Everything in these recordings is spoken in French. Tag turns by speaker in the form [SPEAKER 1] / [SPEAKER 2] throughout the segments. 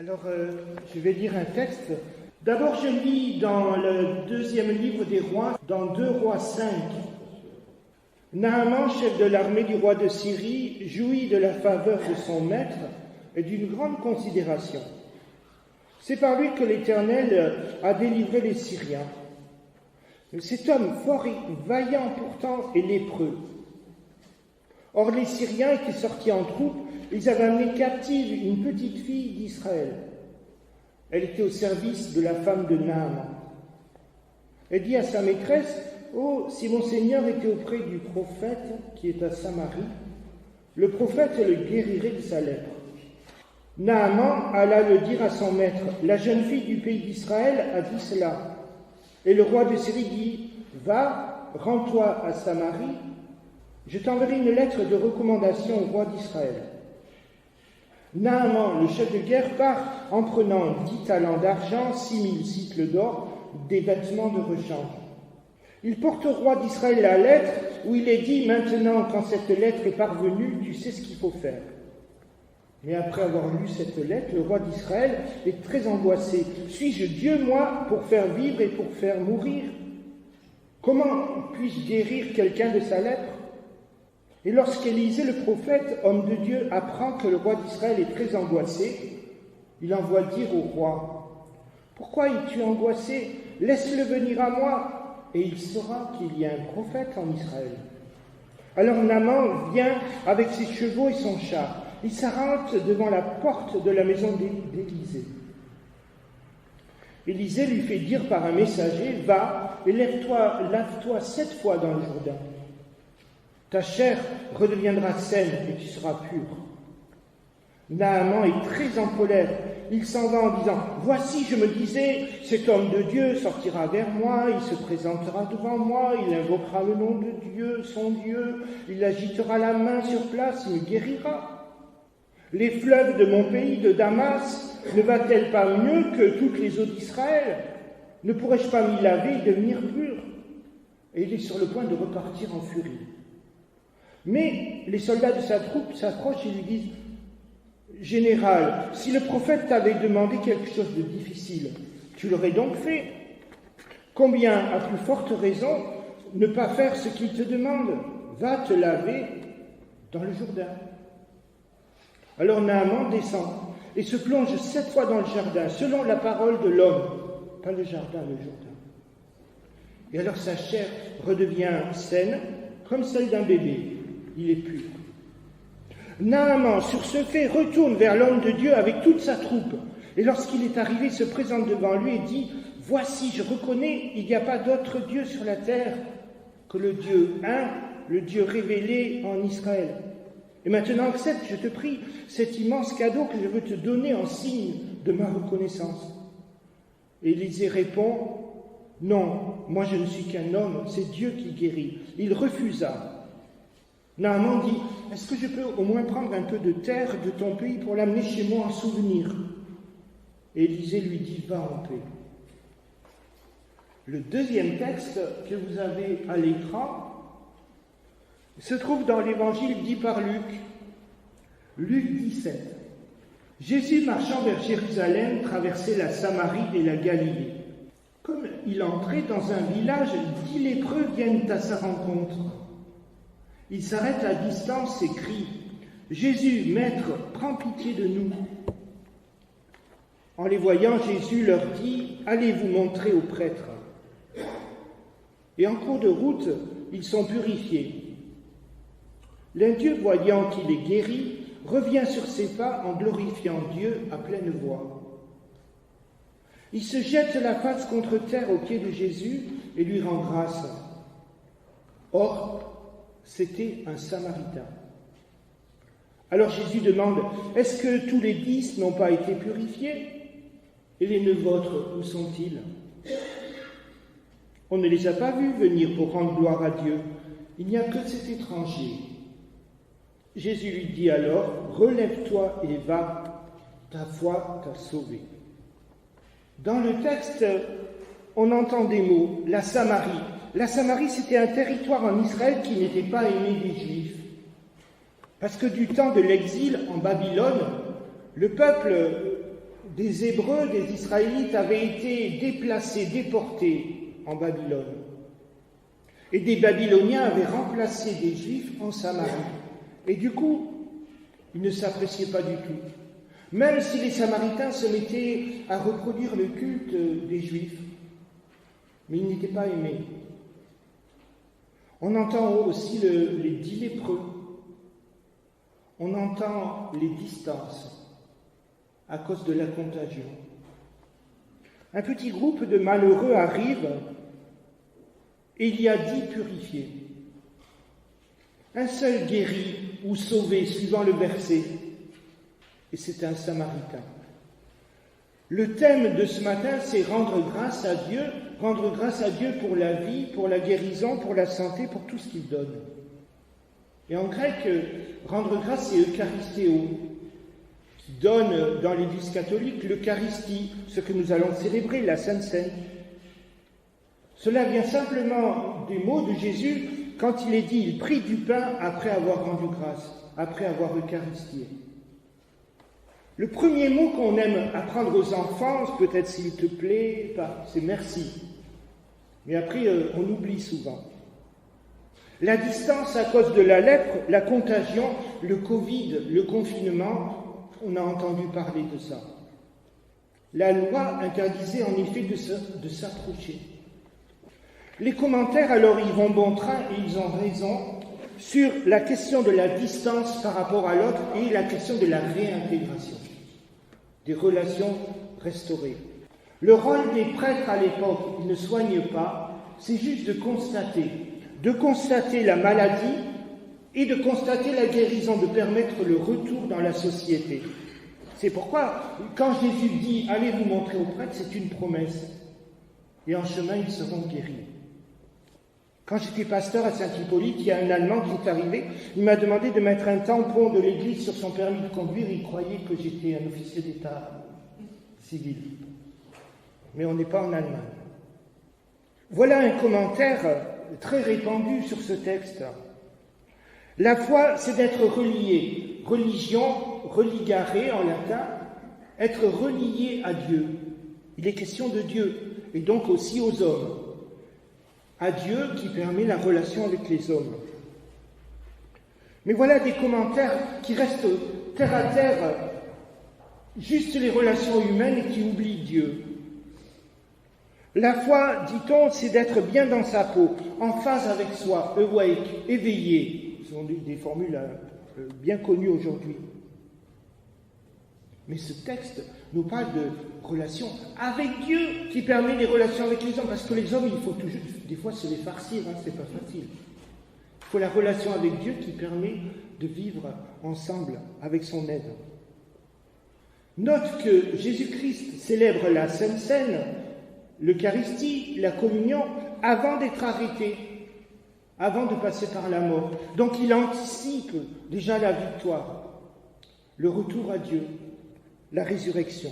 [SPEAKER 1] Alors, je vais lire un texte. D'abord, je lis dans le deuxième livre des rois, dans 2 Rois 5. Naaman, chef de l'armée du roi de Syrie, jouit de la faveur de son maître et d'une grande considération. C'est par lui que l'Éternel a délivré les Syriens. Cet homme fort et vaillant pourtant est lépreux. Or les Syriens étaient sortis en troupe, ils avaient amené captive une petite fille d'Israël. Elle était au service de la femme de Naaman. Elle dit à sa maîtresse, « Oh, si mon Seigneur était auprès du prophète qui est à Samarie, le prophète le guérirait de sa lèpre. » Naaman alla le dire à son maître, « La jeune fille du pays d'Israël a dit cela. » Et le roi de Syrie dit, « Va, rends-toi à Samarie, je t'enverrai une lettre de recommandation au roi d'Israël. » Naaman, le chef de guerre, part en prenant 10 talents d'argent, 6000 cycles d'or, des vêtements de rechange. Il porte au roi d'Israël la lettre où il est dit « Maintenant, quand cette lettre est parvenue, tu sais ce qu'il faut faire. » Mais après avoir lu cette lettre, le roi d'Israël est très angoissé. « Suis-je Dieu, moi, pour faire vivre et pour faire mourir? Comment puis-je guérir quelqu'un de sa lèpre ?» Et lorsqu'Élisée, le prophète, homme de Dieu, apprend que le roi d'Israël est très angoissé, il envoie dire au roi, « Pourquoi es-tu angoissé? Laisse-le venir à moi, et il saura qu'il y a un prophète en Israël. » Alors Naaman vient avec ses chevaux et son char. Il s'arrête devant la porte de la maison d'Élisée. Élisée lui fait dire par un messager, « Va et lave-toi 7 fois dans le Jourdain. Ta chair redeviendra saine et tu seras pur. » Naaman est très en colère. Il s'en va en disant, « Voici, je me disais, cet homme de Dieu sortira vers moi, il se présentera devant moi, il invoquera le nom de Dieu, son Dieu, il agitera la main sur place, il me guérira. Les fleuves de mon pays, de Damas, ne va-t-elle pas mieux que toutes les eaux d'Israël? Ne pourrais-je pas m'y laver et devenir pur ?» Et il est sur le point de repartir en furie. Mais les soldats de sa troupe s'approchent et lui disent, « Général, si le prophète t'avait demandé quelque chose de difficile, tu l'aurais donc fait. Combien, à plus forte raison, ne pas faire ce qu'il te demande? Va te laver dans le Jourdain. » Alors Naaman descend et se plonge 7 fois dans le jardin, selon la parole de l'homme, pas le jardin, le Jourdain. Et alors sa chair redevient saine, comme celle d'un bébé. Il est pur. Naaman, sur ce fait, retourne vers l'homme de Dieu avec toute sa troupe. Et lorsqu'il est arrivé, il se présente devant lui et dit, « Voici, je reconnais, il n'y a pas d'autre Dieu sur la terre que le Dieu un, le Dieu révélé en Israël. Et maintenant accepte, je te prie, cet immense cadeau que je veux te donner en signe de ma reconnaissance. » Et Élisée répond, « Non, moi je ne suis qu'un homme, c'est Dieu qui guérit. » Il refusa. Naaman dit, « Est-ce que je peux au moins prendre un peu de terre de ton pays pour l'amener chez moi en souvenir ?» Et Élisée lui dit, « Va en paix. » Le deuxième texte que vous avez à l'écran se trouve dans l'évangile dit par Luc. Luc 17. Jésus, marchant vers Jérusalem, traversait la Samarie et la Galilée. Comme il entrait dans un village, 10 lépreux viennent à sa rencontre. Il s'arrête à distance et crie, « Jésus, Maître, prends pitié de nous. » En les voyant, Jésus leur dit, « Allez vous montrer aux prêtres. » Et en cours de route, ils sont purifiés. L'un d'eux, voyant qu'il est guéri, revient sur ses pas en glorifiant Dieu à pleine voix. Il se jette la face contre terre aux pieds de Jésus et lui rend grâce. Or, c'était un Samaritain. Alors Jésus demande, « Est-ce que tous les 10 n'ont pas été purifiés? Et les 9 autres, où sont-ils? On ne les a pas vus venir pour rendre gloire à Dieu. Il n'y a que cet étranger. » Jésus lui dit alors, « Relève-toi et va, ta foi t'a sauvé. » Dans le texte, on entend des mots, la Samarie. La Samarie, c'était un territoire en Israël qui n'était pas aimé des Juifs. Parce que du temps de l'exil en Babylone, le peuple des Hébreux, des Israélites avaient été déplacés, déportés en Babylone. Et des Babyloniens avaient remplacé des Juifs en Samarie. Et du coup, ils ne s'appréciaient pas du tout. Même si les Samaritains se mettaient à reproduire le culte des Juifs, mais ils n'étaient pas aimés. On entend aussi les 10 lépreux. On entend les distances à cause de la contagion. Un petit groupe de malheureux arrive et il y a 10 purifiés. Un seul guéri ou sauvé, suivant le verset, et c'est un Samaritain. Le thème de ce matin, c'est rendre grâce à Dieu pour la vie, pour la guérison, pour la santé, pour tout ce qu'il donne. Et en grec, rendre grâce, c'est Eucharistéo, qui donne dans l'Église catholique l'Eucharistie, ce que nous allons célébrer, la Sainte Seine. Cela vient simplement des mots de Jésus quand il est dit, il prit du pain après avoir rendu grâce, après avoir eucharistié. Le premier mot qu'on aime apprendre aux enfants, peut-être s'il te plaît, c'est merci. Mais après, on oublie souvent. La distance à cause de la lèpre, la contagion, le Covid, le confinement, on a entendu parler de ça. La loi interdisait en effet de s'approcher. Les commentaires, alors, ils vont bon train et ils ont raison sur la question de la distance par rapport à l'autre et la question de la réintégration, des relations restaurées. Le rôle des prêtres à l'époque, ils ne soignent pas, c'est juste de constater la maladie et de constater la guérison, de permettre le retour dans la société. C'est pourquoi, quand Jésus dit « Allez vous montrer aux prêtres », c'est une promesse. Et en chemin, ils seront guéris. Quand j'étais pasteur à Saint-Hippolyte, il y a un Allemand qui est arrivé, il m'a demandé de mettre un tampon de l'église sur son permis de conduire, il croyait que j'étais un officier d'État civil. Mais on n'est pas en Allemagne. Voilà un commentaire très répandu sur ce texte. La foi, c'est d'être relié. Religion, religare en latin, être relié à Dieu. Il est question de Dieu, et donc aussi aux hommes. À Dieu qui permet la relation avec les hommes. Mais voilà des commentaires qui restent terre à terre, juste les relations humaines et qui oublient Dieu. La foi, dit-on, c'est d'être bien dans sa peau, en phase avec soi, awake, éveillé. Ce sont des formules bien connues aujourd'hui. Mais ce texte nous parle de relations avec Dieu qui permet les relations avec les hommes. Parce que les hommes, il faut toujours, des fois, se les farcir, c'est pas facile. Il faut la relation avec Dieu qui permet de vivre ensemble avec son aide. Note que Jésus-Christ célèbre la Sainte Seine, l'Eucharistie, la communion, avant d'être arrêté, avant de passer par la mort. Donc il anticipe déjà la victoire, le retour à Dieu, la résurrection.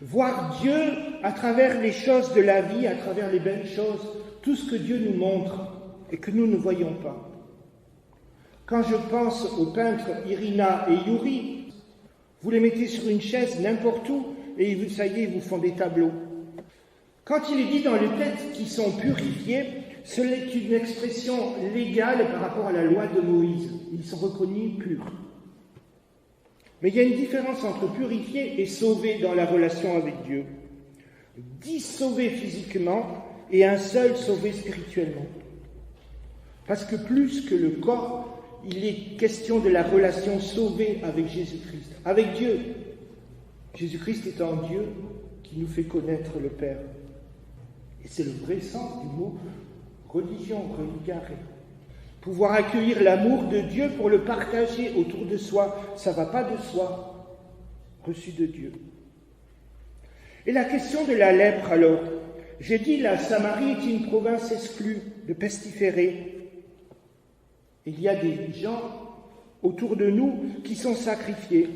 [SPEAKER 1] Voir Dieu à travers les choses de la vie, à travers les belles choses, tout ce que Dieu nous montre et que nous ne voyons pas. Quand je pense aux peintres Irina et Yuri, vous les mettez sur une chaise n'importe où et ça y est, ils vous font des tableaux. Quand il est dit dans le texte qu'ils sont purifiés, c'est une expression légale par rapport à la loi de Moïse. Ils sont reconnus purs. Mais il y a une différence entre purifier et sauver dans la relation avec Dieu. 10 sauvés physiquement et un seul sauvé spirituellement. Parce que plus que le corps, il est question de la relation sauvée avec Jésus-Christ, avec Dieu. Jésus-Christ étant Dieu qui nous fait connaître le Père. Et c'est le vrai sens du mot religion, religare. Pouvoir accueillir l'amour de Dieu pour le partager autour de soi, ça ne va pas de soi, reçu de Dieu. Et la question de la lèpre alors, j'ai dit la Samarie est une province exclue de pestiférés. Il y a des gens autour de nous qui sont sacrifiés,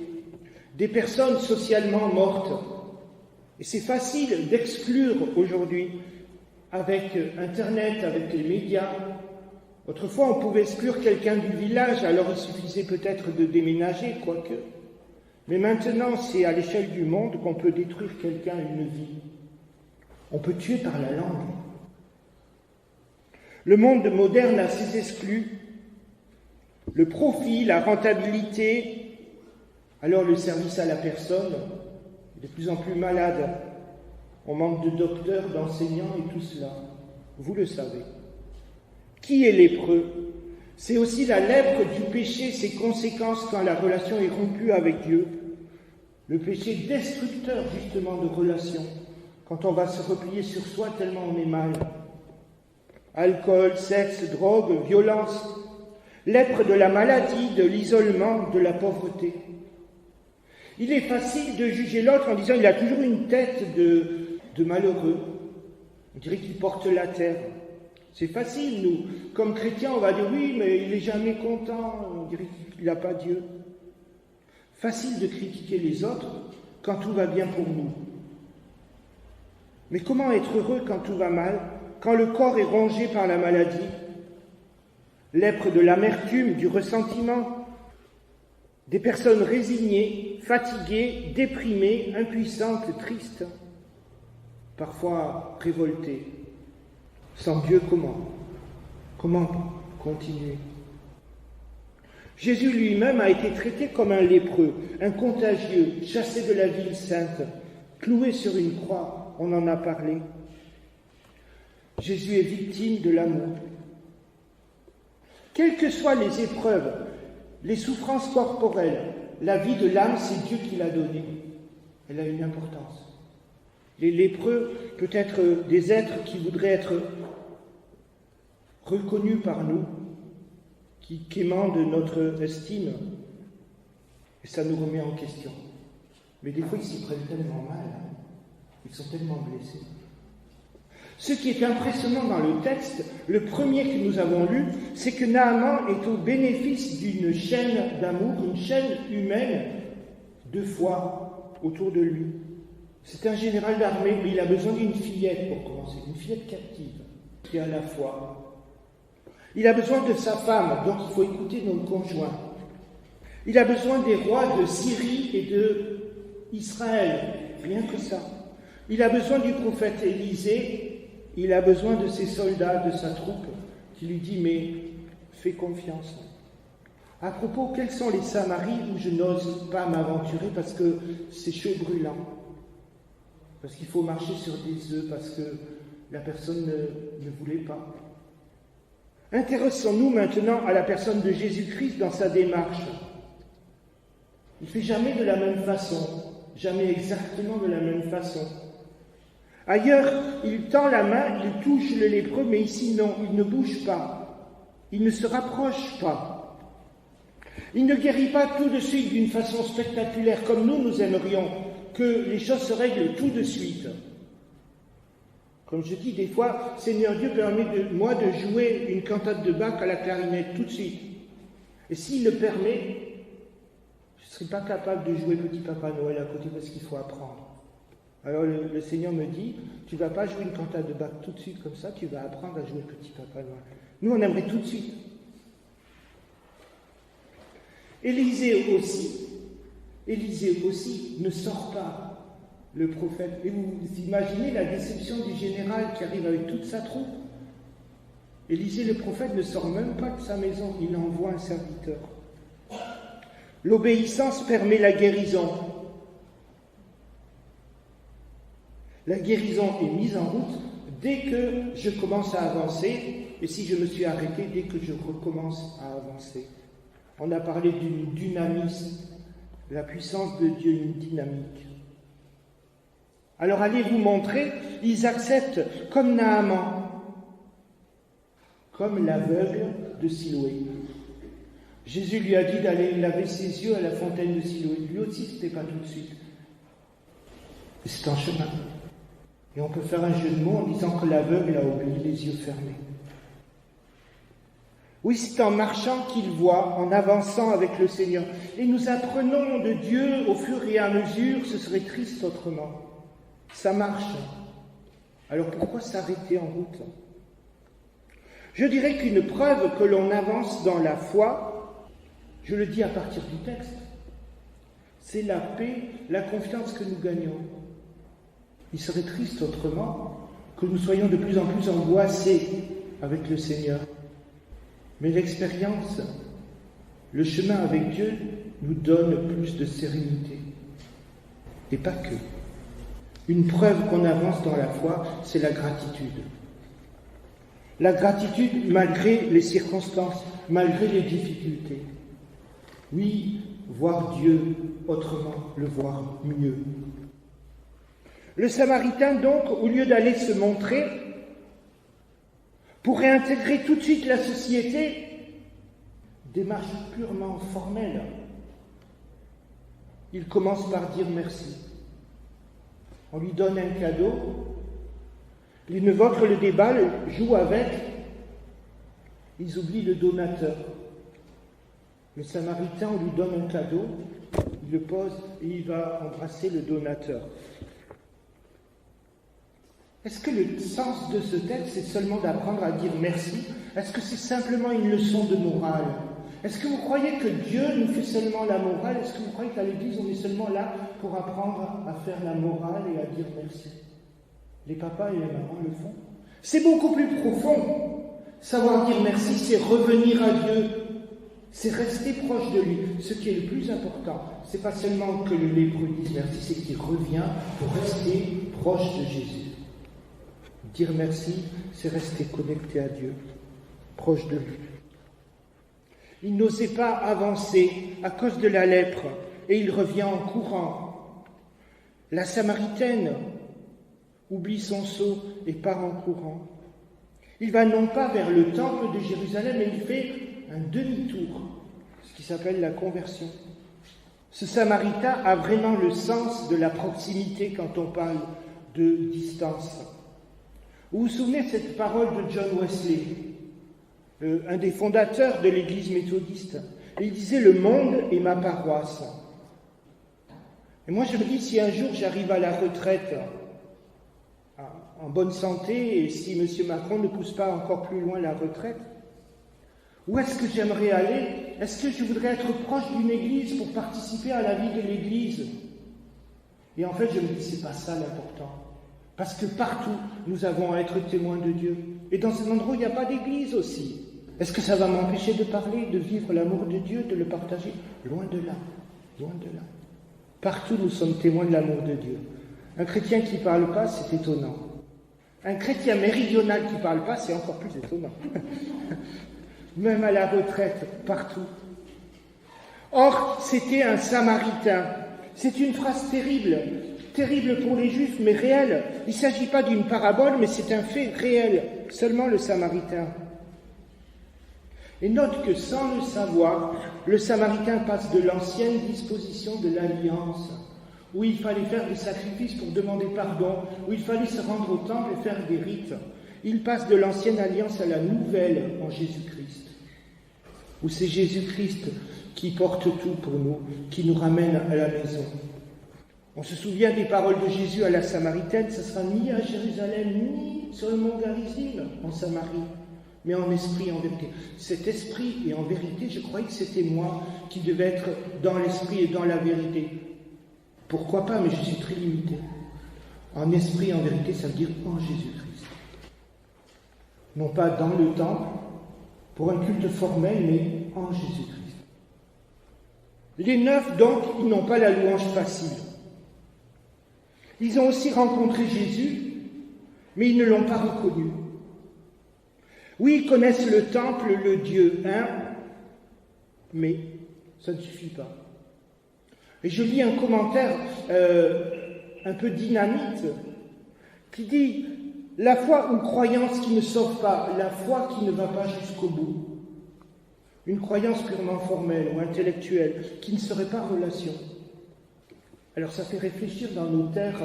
[SPEAKER 1] des personnes socialement mortes. Et c'est facile d'exclure aujourd'hui avec Internet, avec les médias. Autrefois, on pouvait exclure quelqu'un du village, alors il suffisait peut-être de déménager, quoique. Mais maintenant, c'est à l'échelle du monde qu'on peut détruire quelqu'un, une vie. On peut tuer par la langue. Le monde moderne a ses exclus. Le profit, la rentabilité, alors le service à la personne, de plus en plus malade. On manque de docteurs, d'enseignants et tout cela. Vous le savez. Qui est lépreux? C'est aussi la lèpre du péché, ses conséquences quand la relation est rompue avec Dieu. Le péché destructeur, justement, de relations, quand on va se replier sur soi tellement on est mal. Alcool, sexe, drogue, violence. Lèpre de la maladie, de l'isolement, de la pauvreté. Il est facile de juger l'autre en disant il a toujours une tête de malheureux. On dirait qu'il porte la terre. C'est facile, nous. Comme chrétiens, on va dire oui, mais il n'est jamais content. On dirait qu'il n'a pas Dieu. Facile de critiquer les autres quand tout va bien pour nous. Mais comment être heureux quand tout va mal, quand le corps est rongé par la maladie? Lèpre de l'amertume, du ressentiment, des personnes résignées, fatiguées, déprimées, impuissantes, tristes, parfois révoltées. Sans Dieu, comment continuer? Jésus lui-même a été traité comme un lépreux, un contagieux, chassé de la ville sainte, cloué sur une croix, on en a parlé. Jésus est victime de l'amour. Quelles que soient les épreuves, les souffrances corporelles, la vie de l'âme, c'est Dieu qui l'a donnée. Elle a une importance. Les lépreux, peut-être des êtres qui voudraient être reconnus par nous, qui quémandent notre estime, et ça nous remet en question. Mais des fois, ils s'y prennent tellement mal, ils sont tellement blessés. Ce qui est impressionnant dans le texte, le premier que nous avons lu, c'est que Naaman est au bénéfice d'une chaîne d'amour, une chaîne humaine de foi autour de lui. C'est un général d'armée, mais il a besoin d'une fillette pour commencer, une fillette captive, qui a la foi. Il a besoin de sa femme, donc il faut écouter notre conjoint. Il a besoin des rois de Syrie et d'Israël, rien que ça. Il a besoin du prophète Élisée, il a besoin de ses soldats, de sa troupe, qui lui dit « mais fais confiance ». À propos, quelles sont les Samaries où je n'ose pas m'aventurer parce que c'est chaud brûlant, parce qu'il faut marcher sur des œufs, parce que la personne ne voulait pas. Intéressons-nous maintenant à la personne de Jésus-Christ dans sa démarche. Il ne fait jamais de la même façon, jamais exactement de la même façon. Ailleurs, il tend la main, il touche le lépreux, mais ici non, il ne bouge pas, il ne se rapproche pas. Il ne guérit pas tout de suite d'une façon spectaculaire comme nous aimerions que les choses se règlent tout de suite. Comme je dis des fois, Seigneur Dieu, permets-moi de jouer une cantate de Bach à la clarinette tout de suite. Et s'il le permet, je ne serai pas capable de jouer Petit Papa Noël à côté parce qu'il faut apprendre. Alors le Seigneur me dit, tu ne vas pas jouer une cantate de Bach tout de suite comme ça, tu vas apprendre à jouer Petit Papa Noël. Nous, on aimerait tout de suite. Élisée aussi ne sort pas, le prophète. Et vous imaginez la déception du général qui arrive avec toute sa troupe. Élisée, le prophète, ne sort même pas de sa maison, il envoie un serviteur. L'obéissance permet la guérison. La guérison est mise en route dès que je commence à avancer, et si je me suis arrêté, dès que je recommence à avancer. On a parlé d'une dynamisme, la puissance de Dieu, une dynamique. Alors allez vous montrer, ils acceptent comme Naaman, comme l'aveugle de Siloé. Jésus lui a dit d'aller laver ses yeux à la fontaine de Siloé. Lui aussi, ce n'était pas tout de suite. C'est un chemin. Et on peut faire un jeu de mots en disant que l'aveugle a obéi les yeux fermés. Oui, c'est en marchant qu'il voit, en avançant avec le Seigneur. Et nous apprenons de Dieu au fur et à mesure, ce serait triste autrement. Ça marche. Alors pourquoi s'arrêter en route? Je dirais qu'une preuve que l'on avance dans la foi, je le dis à partir du texte, C'est la paix, la confiance que nous gagnons. Il serait triste autrement que nous soyons de plus en plus angoissés avec le Seigneur. Mais l'expérience, le chemin avec Dieu nous donne plus de sérénité. Et pas que. Une preuve qu'on avance dans la foi, c'est la gratitude. La gratitude malgré les circonstances, malgré les difficultés. Oui, voir Dieu autrement, le voir mieux. Le Samaritain, donc, au lieu d'aller se montrer, pour réintégrer tout de suite la société, démarche purement formelle. Il commence par dire merci. On lui donne un cadeau, il invoque le débat, joue avec, ils oublient le donateur. Le Samaritain, on lui donne un cadeau, il le pose et il va embrasser le donateur. Est-ce que le sens de ce texte, c'est seulement d'apprendre à dire merci? Est-ce que c'est simplement une leçon de morale? Est-ce que vous croyez que Dieu nous fait seulement la morale? Est-ce que vous croyez qu'à l'Église, on est seulement là pour apprendre à faire la morale et à dire merci? Les papas et les mamans le font. C'est beaucoup plus profond. Savoir dire merci, c'est revenir à Dieu. C'est rester proche de lui. Ce qui est le plus important, c'est pas seulement que le lépreux dise merci, c'est qu'il revient pour rester proche de Jésus. Dire merci, c'est rester connecté à Dieu, proche de lui. Il n'osait pas avancer à cause de la lèpre, et il revient en courant. La Samaritaine oublie son seau et part en courant. Il va non pas vers le temple de Jérusalem, mais il fait un demi-tour, ce qui s'appelle la conversion. Ce Samaritain a vraiment le sens de la proximité quand on parle de distance. Vous vous souvenez de cette parole de John Wesley, un des fondateurs de l'Église méthodiste. Et il disait « Le monde est ma paroisse ». Et moi je me dis, si un jour j'arrive à la retraite en bonne santé, et si M. Macron ne pousse pas encore plus loin la retraite, où est-ce que j'aimerais aller? Est-ce que je voudrais être proche d'une église pour participer à la vie de l'église? Et en fait, je me dis, c'est pas ça l'important. Parce que partout, nous avons à être témoins de Dieu. Et dans un endroit où il n'y a pas d'église aussi. Est-ce que ça va m'empêcher de parler, de vivre l'amour de Dieu, de le partager? Loin de là, loin de là. Partout, nous sommes témoins de l'amour de Dieu. Un chrétien qui ne parle pas, c'est étonnant. Un chrétien méridional qui ne parle pas, c'est encore plus étonnant. Même à la retraite, partout. Or, c'était un Samaritain. C'est une phrase terrible, terrible pour les Juifs, mais réelle. Il ne s'agit pas d'une parabole, mais c'est un fait réel. Seulement le Samaritain. Et note que sans le savoir, le Samaritain passe de l'ancienne disposition de l'alliance, où il fallait faire des sacrifices pour demander pardon, où il fallait se rendre au temple et faire des rites. Il passe de l'ancienne alliance à la nouvelle en Jésus-Christ, où c'est Jésus-Christ qui porte tout pour nous, qui nous ramène à la maison. On se souvient des paroles de Jésus à la Samaritaine, ce sera ni à Jérusalem, ni sur le mont Garizim, en Samarie, mais en esprit et en vérité. Cet esprit et en vérité, je croyais que c'était moi qui devais être dans l'esprit et dans la vérité. Pourquoi pas, mais je suis très limité. En esprit et en vérité, ça veut dire en Jésus-Christ. Non pas dans le temple, pour un culte formel, mais en Jésus-Christ. Les 9, donc, ils n'ont pas la louange facile. Ils ont aussi rencontré Jésus, mais ils ne l'ont pas reconnu. Oui, ils connaissent le temple, le Dieu un, mais ça ne suffit pas. Et je lis un commentaire un peu dynamite qui dit « La foi ou croyance qui ne sauve pas, la foi qui ne va pas jusqu'au bout. Une croyance purement formelle ou intellectuelle qui ne serait pas relation. » Alors ça fait réfléchir dans nos terres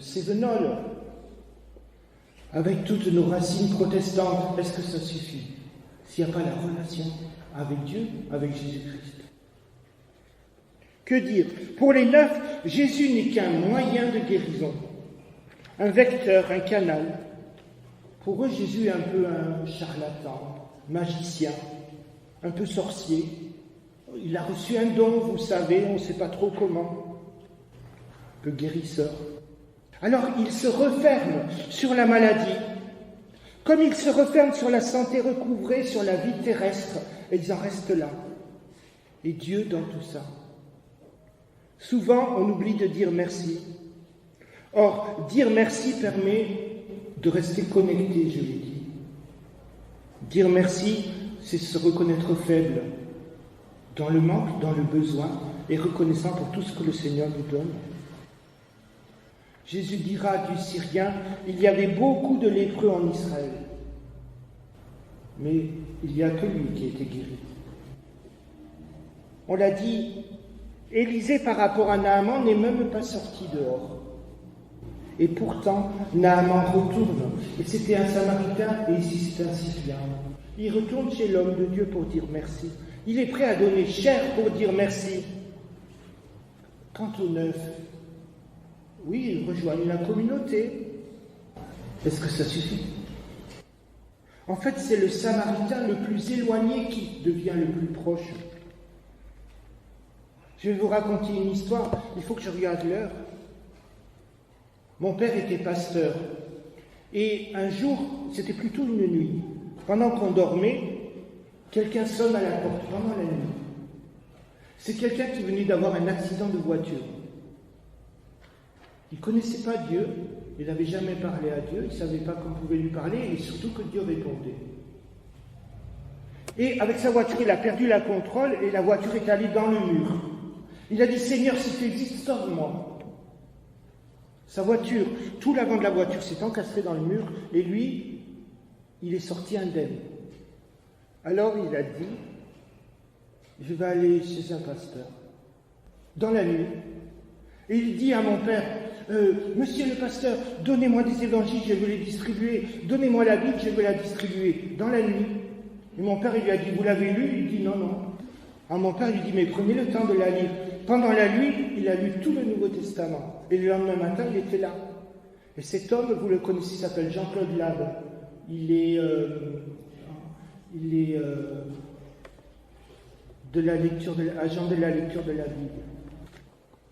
[SPEAKER 1] cévenoles, avec toutes nos racines protestantes. Est-ce que ça suffit s'il n'y a pas la relation avec Dieu, avec Jésus-Christ? Que dire? Pour les 9, Jésus n'est qu'un moyen de guérison, un vecteur, un canal. Pour eux, Jésus est un peu un charlatan, magicien, un peu sorcier. Il a reçu un don, vous savez, on ne sait pas trop comment. Le guérisseur. Alors il se referme sur la maladie, comme il se referme sur la santé recouvrée, sur la vie terrestre, et ils en restent là. Et Dieu dans tout ça. Souvent, on oublie de dire merci. Or, dire merci permet de rester connecté, je l'ai dit. Dire merci, c'est se reconnaître faible, dans le manque, dans le besoin, et reconnaissant pour tout ce que le Seigneur nous donne. Jésus dira du Syrien, il y avait beaucoup de lépreux en Israël, mais il n'y a que lui qui a été guéri. On l'a dit, Élisée par rapport à Naaman n'est même pas sorti dehors. Et pourtant, Naaman retourne, et c'était un Samaritain, et ici c'est un Syrian. Il retourne chez l'homme de Dieu pour dire merci. Il est prêt à donner cher pour dire merci. Quant aux neuf, oui, ils rejoignent la communauté. Est-ce que ça suffit? En fait, c'est le Samaritain le plus éloigné qui devient le plus proche. Je vais vous raconter une histoire, il faut que je regarde l'heure. Mon père était pasteur, et un jour, c'était plutôt une nuit, pendant qu'on dormait, quelqu'un sonne à la porte pendant la nuit. C'est quelqu'un qui venait d'avoir un accident de voiture. Il ne connaissait pas Dieu, il n'avait jamais parlé à Dieu, il ne savait pas qu'on pouvait lui parler, et surtout que Dieu répondait. Et avec sa voiture, il a perdu la contrôle, et la voiture est allée dans le mur. Il a dit, Seigneur, si tu existes, sauve-moi. Sa voiture, tout l'avant de la voiture s'est encastré dans le mur, et lui, il est sorti indemne. Alors il a dit, je vais aller chez un pasteur, dans la nuit. Et il dit à mon père, Monsieur le pasteur, donnez-moi des évangiles, je veux les distribuer. Donnez-moi la Bible, je veux la distribuer. Dans la nuit. Et mon père, il lui a dit, vous l'avez lu? Il dit, non, non. Alors mon père lui dit, mais prenez le temps de la lire. Pendant la nuit, il a lu tout le Nouveau Testament. Et le lendemain matin, il était là. Et cet homme, vous le connaissez, il s'appelle Jean-Claude Lab. Il est agent de la lecture de la Bible.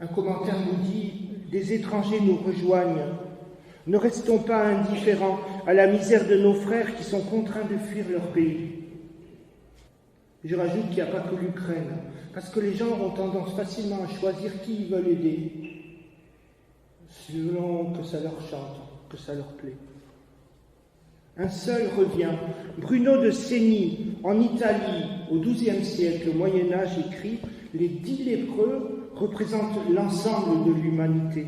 [SPEAKER 1] Un commentaire nous dit, des étrangers nous rejoignent. Ne restons pas indifférents à la misère de nos frères qui sont contraints de fuir leur pays. Je rajoute qu'il n'y a pas que l'Ukraine, parce que les gens ont tendance facilement à choisir qui ils veulent aider, selon que ça leur chante, que ça leur plaît. Un seul revient. Bruno de Segni, en Italie, au XIIe siècle, au Moyen-Âge, écrit « Les 10 lépreux représentent l'ensemble de l'humanité ».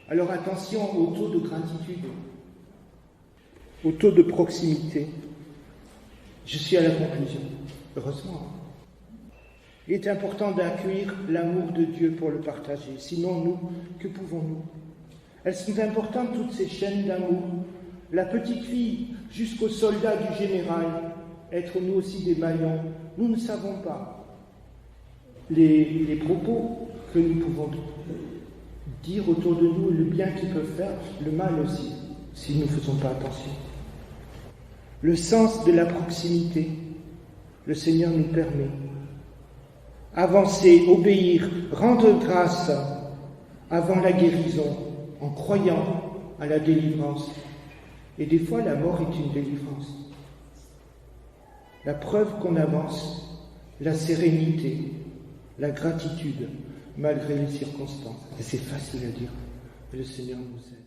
[SPEAKER 1] Alors attention au taux de gratitude, au taux de proximité. Je suis à la conclusion, heureusement. Il est important d'accueillir l'amour de Dieu pour le partager. Sinon, nous, que pouvons-nous? Elles sont importantes, toutes ces chaînes d'amour. La petite fille jusqu'au soldat du général, être nous aussi des maillons. Nous ne savons pas les propos que nous pouvons dire autour de nous, le bien qu'ils peuvent faire, le mal aussi, si nous ne faisons pas attention. Le sens de la proximité, le Seigneur nous permet. Avancer, obéir, rendre grâce avant la guérison, en croyant à la délivrance. Et des fois, la mort est une délivrance. La preuve qu'on avance, la sérénité, la gratitude, malgré les circonstances. Et c'est facile à dire, mais le Seigneur nous aide.